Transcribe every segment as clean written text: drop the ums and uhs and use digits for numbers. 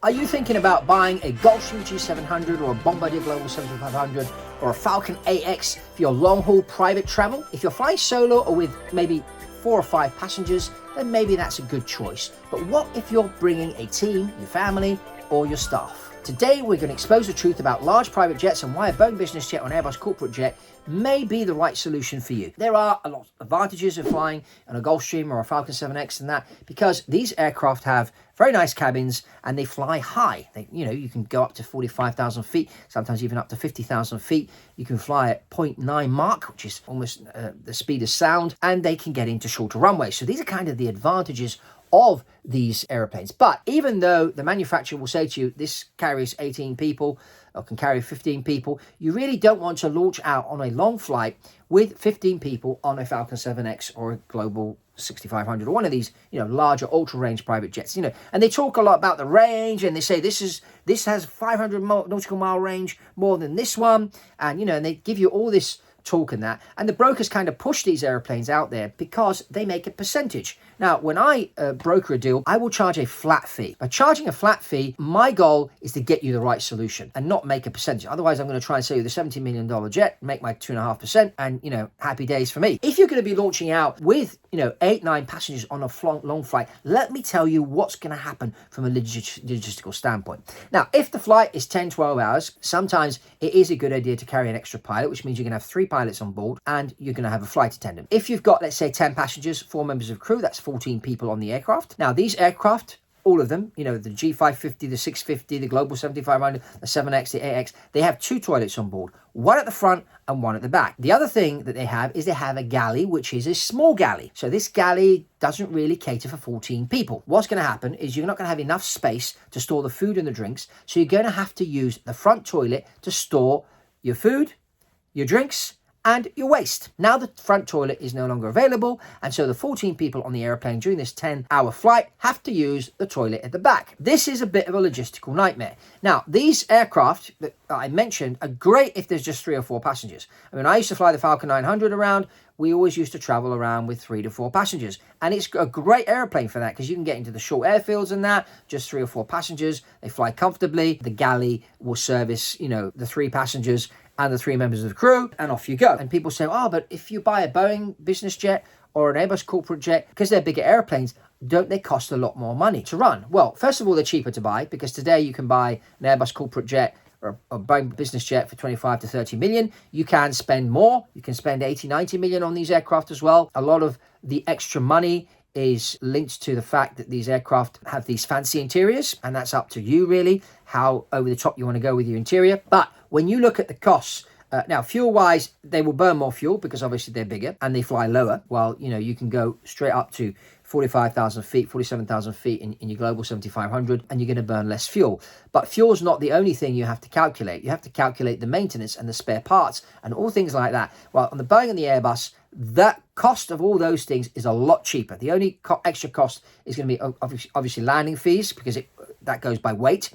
Are you thinking about buying a Gulfstream G700 or a Bombardier Global 7500 or a Falcon AX for your long-haul private travel? If you're flying solo or with maybe 4 or 5 passengers, then maybe that's a good choice. But what if you're bringing a team, your family, or your staff? Today, we're going to expose the truth about large private jets and why a Boeing Business Jet or an Airbus Corporate Jet may be the right solution for you. There are a lot of advantages of flying on a Gulfstream or a Falcon 7X and that, because these aircraft have very nice cabins and they fly high. You can go up to 45,000 feet, sometimes even up to 50,000 feet. You can fly at 0.9 Mach, which is almost the speed of sound, and they can get into shorter runways. So these are kind of the advantages of these airplanes. But even though the manufacturer will say to you, this carries 18 people or can carry 15 people, you really don't want to launch out on a long flight with 15 people on a Falcon 7X or a Global 6500 or one of these, larger ultra range private jets, and they talk a lot about the range, and they say this has 500 nautical mile range more than this one. And, and they give you all this talk and that, and the brokers kind of push these airplanes out there because they make a percentage. Now, when I broker a deal, I will charge a flat fee. By charging a flat fee, my goal is to get you the right solution and not make a percentage. Otherwise, I'm going to try and sell you the $70 million jet, make my 2.5%, and, happy days for me. If you're going to be launching out with, 8, 9 passengers on a long flight, let me tell you what's going to happen from a logistical standpoint. Now, if the flight is 10, 12 hours, sometimes it is a good idea to carry an extra pilot, which means you're going to have 3 pilots on board and you're going to have a flight attendant. If you've got, let's say, 10 passengers, 4 members of crew, that's 14 people on the aircraft. Now, these aircraft, all of them, the G550, the 650, the Global 7500, the 7X, the AX, they have 2 toilets on board, one at the front and one at the back. The other thing that they have is they have a galley, which is a small galley. So this galley doesn't really cater for 14 people. What's going to happen is you're not going to have enough space to store the food and the drinks. So you're going to have to use the front toilet to store your food, your drinks, and your waste. Now the front toilet is no longer available, and so the 14 people on the airplane during this 10-hour flight have to use the toilet at the back. This is a bit of a logistical nightmare. Now, these aircraft that I mentioned are great if there's just 3 or 4 passengers. I used to fly the Falcon 900 around. We always used to travel around with 3 to 4 passengers. And it's a great airplane for that because you can get into the short airfields and that, just 3 or 4 passengers. They fly comfortably. The galley will service, the 3 passengers and the 3 members of the crew, and off you go. And people say, but if you buy a Boeing Business Jet or an Airbus Corporate Jet, because they're bigger airplanes, don't they cost a lot more money to run? Well, first of all, they're cheaper to buy because today you can buy an Airbus Corporate Jet or a Boeing Business Jet for 25 to 30 million. You can spend more. You can spend 80, 90 million on these aircraft as well. A lot of the extra money is linked to the fact that these aircraft have these fancy interiors, and that's up to you really, how over the top you want to go with your interior. But when you look at the costs, now fuel-wise, they will burn more fuel because obviously they're bigger and they fly lower. While, you can go straight up to 45,000 feet, 47,000 feet in your Global 7500, and you're going to burn less fuel. But fuel's not the only thing you have to calculate. You have to calculate the maintenance and the spare parts and all things like that. Well, on the Boeing and the Airbus, that cost of all those things is a lot cheaper. The only extra cost is going to be obviously landing fees because that goes by weight,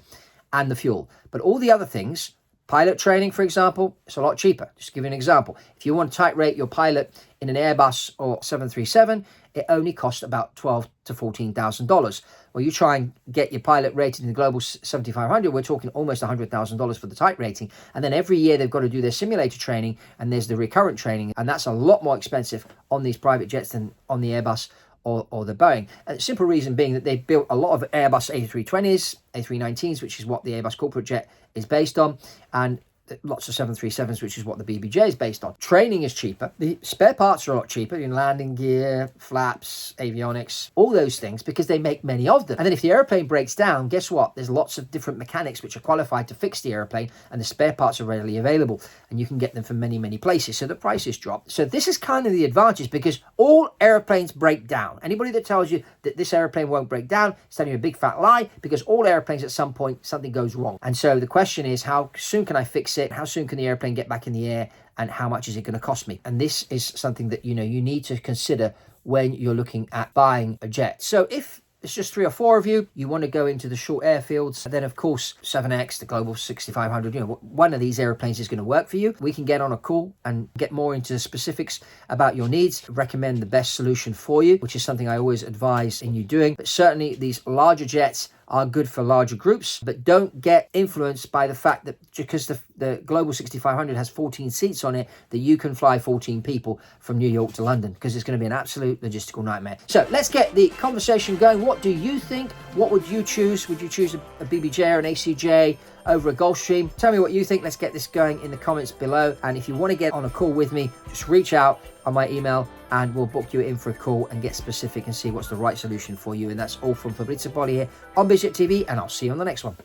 and the fuel. But all the other things, pilot training, for example, it's a lot cheaper. Just to give you an example. If you want to tight rate your pilot in an Airbus or 737, it only costs about $12,000 to $14,000. Well, you try and get your pilot rated in the Global 7500, we're talking almost $100,000 for the type rating. And then every year they've got to do their simulator training, and there's the recurrent training. And that's a lot more expensive on these private jets than on the Airbus or the Boeing. And the simple reason being that they built a lot of Airbus A320s, A319s, which is what the Airbus Corporate Jet is based on, and lots of 737s, which is what the BBJ is based on. Training is cheaper. The spare parts are a lot cheaper in landing gear, flaps, avionics, all those things, because they make many of them. And then if the airplane breaks down, guess what? There's lots of different mechanics which are qualified to fix the airplane, and the spare parts are readily available, and you can get them from many, many places. So the prices drop. So this is kind of the advantage, because all airplanes break down. Anybody that tells you that this airplane won't break down is telling you a big fat lie, because all airplanes at some point, something goes wrong. And so the question is, how soon can I fix it? How soon can the airplane get back in the air, and how much is it going to cost me? And this is something that you need to consider when you're looking at buying a jet. So if it's just 3 or 4 of you, you want to go into the short airfields, then of course 7X, the Global 6500, one of these airplanes is going to work for you. We can get on a call and get more into the specifics about your needs, recommend the best solution for you, which is something I always advise in you doing. But certainly these larger jets are good for larger groups, but don't get influenced by the fact that because the Global 6500 has 14 seats on it, that you can fly 14 people from New York to London, because it's going to be an absolute logistical nightmare. So let's get the conversation going. What do you think? What would you choose? Would you choose a BBJ or an ACJ over a Gulfstream? Tell me what you think. Let's get this going in the comments below. And if you want to get on a call with me, just reach out on my email and we'll book you in for a call and get specific and see what's the right solution for you. And that's all from Fabrizio here on BizJet TV, and I'll see you on the next one.